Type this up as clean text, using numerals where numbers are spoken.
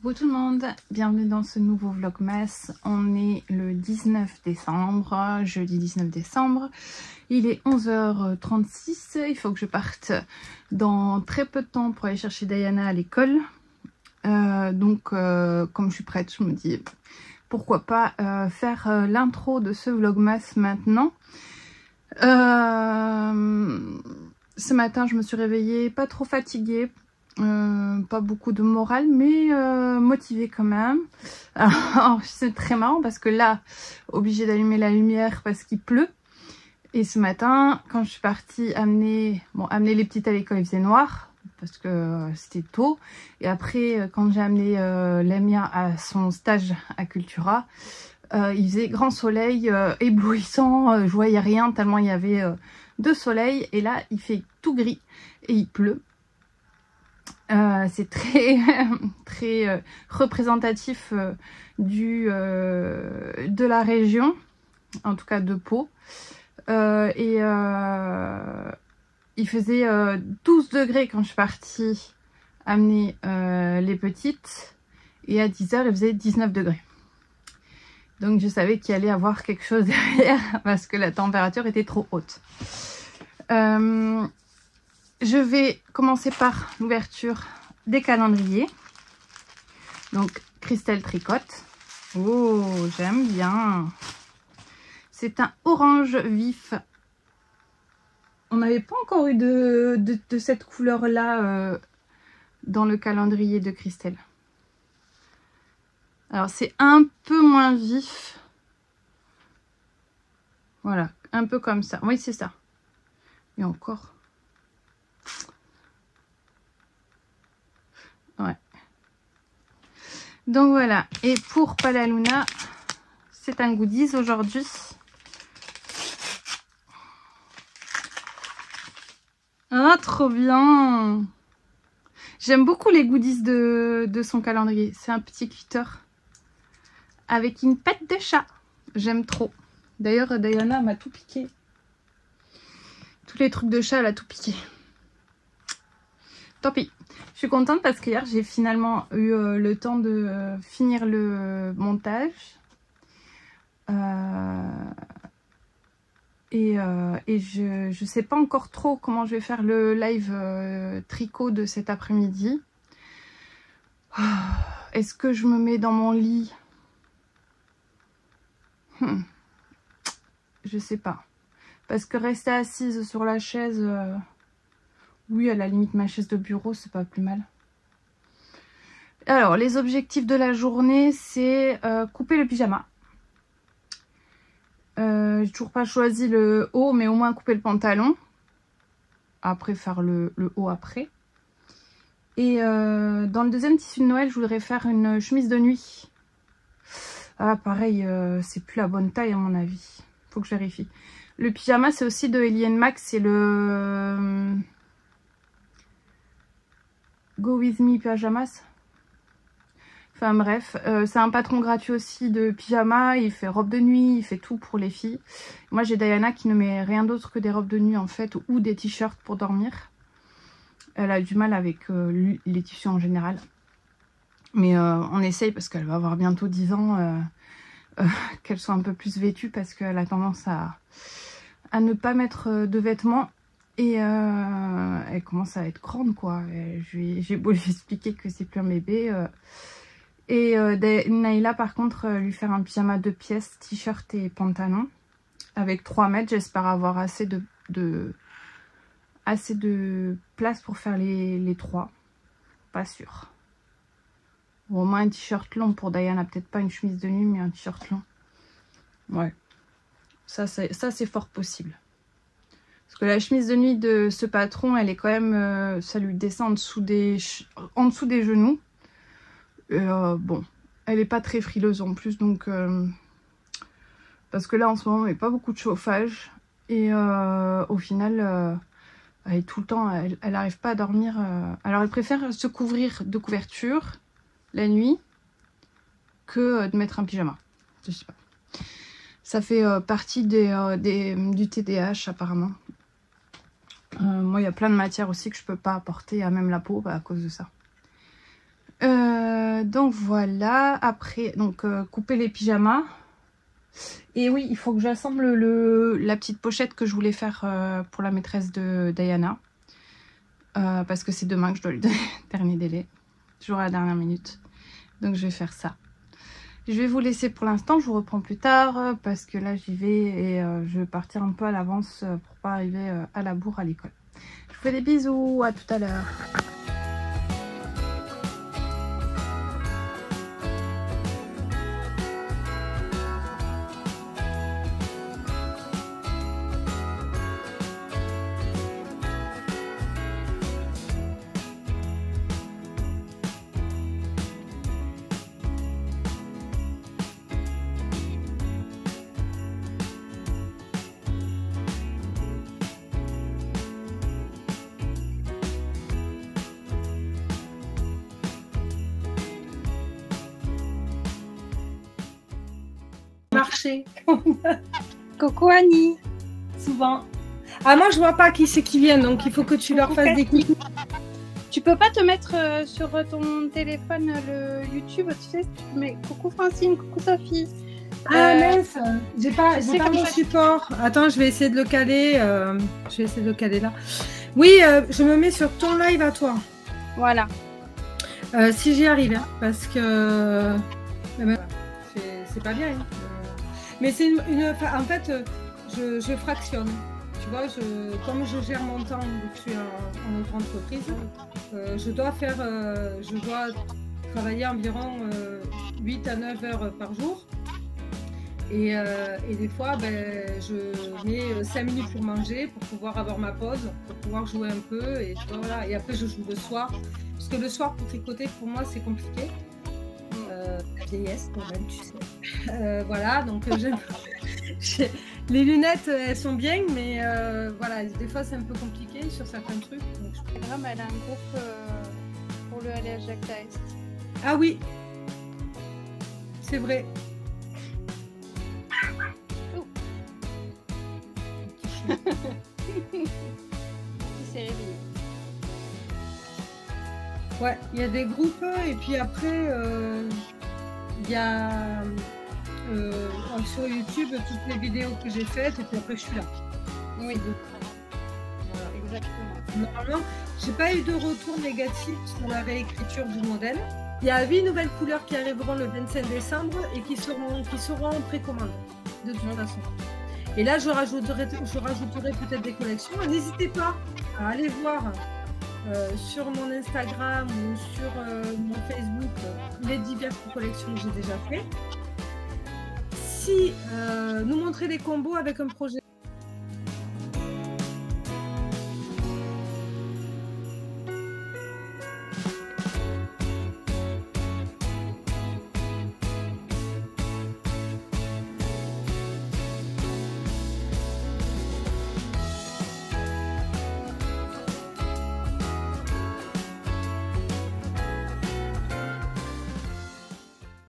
Coucou tout le monde, bienvenue dans ce nouveau vlogmas. On est le 19 décembre, jeudi 19 décembre. Il est 11h36, il faut que je parte dans très peu de temps pour aller chercher Diana à l'école. Comme je suis prête, je me dis pourquoi pas faire l'intro de ce vlogmas maintenant. Ce matin, je me suis réveillée pas trop fatiguée. Pas beaucoup de morale mais motivée quand même. Alors c'est très marrant parce que là obligée d'allumer la lumière parce qu'il pleut, et ce matin quand je suis partie amener les petites à l'école, il faisait noir parce que c'était tôt, et après quand j'ai amené Lamia à son stage à Cultura, il faisait grand soleil, éblouissant, je voyais rien tellement il y avait de soleil, et là il fait tout gris et il pleut. C'est très très représentatif de la région, en tout cas de Pau, il faisait 12 degrés quand je suis partie amener les petites, et à 10 h il faisait 19 degrés. Donc je savais qu'il allait y avoir quelque chose derrière parce que la température était trop haute. Je vais commencer par l'ouverture des calendriers. Donc Christelle tricote. Oh, j'aime bien. C'est un orange vif. On n'avait pas encore eu de cette couleur-là dans le calendrier de Christelle. Alors c'est un peu moins vif. Voilà, un peu comme ça. Oui, c'est ça. Et encore. Ouais. Donc voilà. Et pour Palaluna, c'est un goodies aujourd'hui. Ah, trop bien. J'aime beaucoup les goodies de son calendrier. C'est un petit glitter avec une patte de chat. J'aime trop. D'ailleurs, Diana m'a tout piqué. Tous les trucs de chat, elle a tout piqué. Tant pis. Je suis contente parce qu'hier, j'ai finalement eu le temps de finir le montage. Je sais pas encore trop comment je vais faire le live tricot de cet après-midi. Est-ce que je me mets dans mon lit? Je sais pas. Parce que rester assise sur la chaise... Oui, à la limite, ma chaise de bureau, c'est pas plus mal. Alors, les objectifs de la journée, c'est couper le pyjama. J'ai toujours pas choisi le haut, mais au moins couper le pantalon. Après, faire le haut après. Et dans le deuxième tissu de Noël, je voudrais faire une chemise de nuit. Ah, pareil, c'est plus la bonne taille à mon avis. Faut que je vérifie. Le pyjama, c'est aussi de Eliane Max, c'est le... Go With Me Pyjamas. Enfin bref, c'est un patron gratuit aussi de pyjama. Il fait robe de nuit, il fait tout pour les filles. Moi j'ai Diana qui ne met rien d'autre que des robes de nuit en fait, ou des t-shirts pour dormir. Elle a du mal avec les tissus en général. Mais on essaye parce qu'elle va avoir bientôt 10 ans, qu'elle soit un peu plus vêtue parce qu'elle a tendance à ne pas mettre de vêtements. Et elle commence à être grande quoi. J'ai beau lui expliquer que c'est plus un bébé. Naïla par contre, lui faire un pyjama 2 pièces, t-shirt et pantalon. Avec 3 mètres, j'espère avoir assez de place pour faire les 3. Pas sûr. Ou au moins un t-shirt long pour Diana. Peut-être pas une chemise de nuit mais un t-shirt long. Ouais. Ça c'est fort possible. Parce que la chemise de nuit de ce patron, elle est quand même... ça lui descend en dessous des genoux. Bon, elle est pas très frileuse en plus. Donc, parce que là, en ce moment, il n'y a pas beaucoup de chauffage. Et au final, elle est tout le temps... Elle n'arrive pas à dormir. Alors, elle préfère se couvrir de couverture la nuit que de mettre un pyjama. Je sais pas. Ça fait partie du TDAH apparemment. Moi, il y a plein de matières aussi que je peux pas apporter à même la peau à cause de ça. Donc voilà, après, donc couper les pyjamas. Et oui, il faut que j'assemble la petite pochette que je voulais faire pour la maîtresse de Diana. Parce que c'est demain que je dois lui donner le dernier délai. Toujours à la dernière minute. Donc je vais faire ça. Je vais vous laisser pour l'instant, je vous reprends plus tard parce que là j'y vais et je vais partir un peu à l'avance pour pas arriver à la bourre à l'école. Je vous fais des bisous, à tout à l'heure. Marché. Coucou Annie. Souvent. Ah, moi je vois pas qui c'est qui vient, donc il faut que tu leur fasses des coucous. Tu peux pas te mettre sur ton téléphone le YouTube, tu sais, tu mets coucou Francine, coucou Sophie. Ah mince, j'ai pas comment mon ça- support. Attends, je vais essayer de le caler. Je vais essayer de le caler là. Oui, je me mets sur ton live à toi. Voilà. Si j'y arrive, hein, parce que c'est pas bien. Hein. Mais c'est en fait, je fractionne. Tu vois, comme je gère mon temps, vu que je suis en auto-entreprise, je dois travailler environ 8 à 9 heures par jour. Et des fois, je mets 5 minutes pour manger, pour pouvoir avoir ma pause, pour pouvoir jouer un peu. Et, tu vois, voilà. Et après, je joue le soir. Parce que le soir, pour tricoter, pour moi, c'est compliqué. La vieillesse, quand même, tu sais. Voilà, donc les lunettes, elles sont bien, mais voilà, des fois, c'est un peu compliqué sur certains trucs. Donc, Elle a un groupe pour le Alliage Jacques Est. Ah oui, c'est vrai. Il s'est réveillé. Ouais, il y a des groupes et puis après, il y a sur YouTube toutes les vidéos que j'ai faites et puis après je suis là. Oui, Voilà. exactement. Normalement, j'ai pas eu de retour négatif sur la réécriture du modèle. Il y a 8 nouvelles couleurs qui arriveront le 25 décembre et qui seront en précommande de toute façon. Et là, je rajouterai peut-être des collections. N'hésitez pas à aller voir sur mon Instagram ou sur mon Facebook les diverses collections que j'ai déjà faites. Si nous montrer des combos avec un projet